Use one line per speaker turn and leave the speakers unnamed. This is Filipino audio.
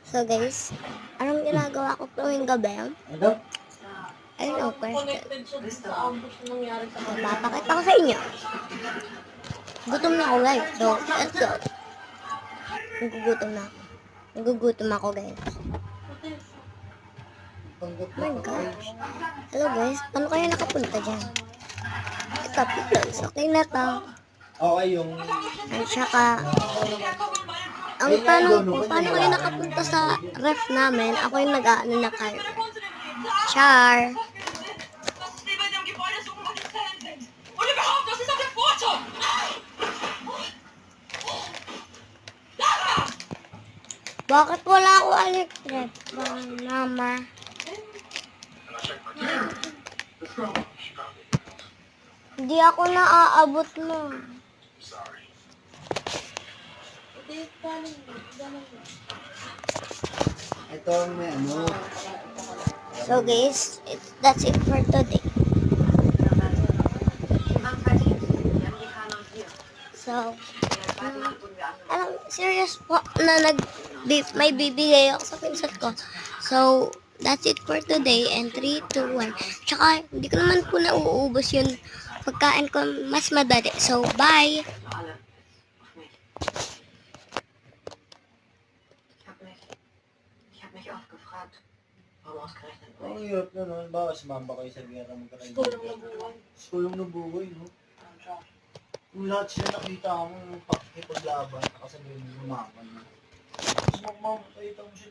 So guys, anong ginagawa ko tuwing gabi?
Ano?
Ayun ang question. Papakita ko sa inyo. Gutom na ako guys. So, let's go. Nagugutom na ako. Nagugutom ako guys. Oh my gosh. Hello guys, paano kayo nakapunta dyan? Ito, pickles. Okay na to.
Okay, yung...
At saka, ang tanong ko, paano kayo nakapunta sa ref namin? Ako yung nag-aano na kayo. Char. Bakit wala ako electric? Mama. Hindi ako naaabot mo.
Ito ang may ano.
So guys, that's it for today. So, serious po na may bibigay ako sa pinsan ko. So, that's it for today. And 3, 2, 1. Tsaka, hindi ko naman po nauubos yung pagkain ko mas madali. So, bye!
Ang hirap na nun. Baka sumamba kayo sa gera magkakain. Skulong na buhay, no? Kung lahat sila nakita mo yung pakikipaglaban, nakasabihin mo lumaban na. Mas magmamakita mo siya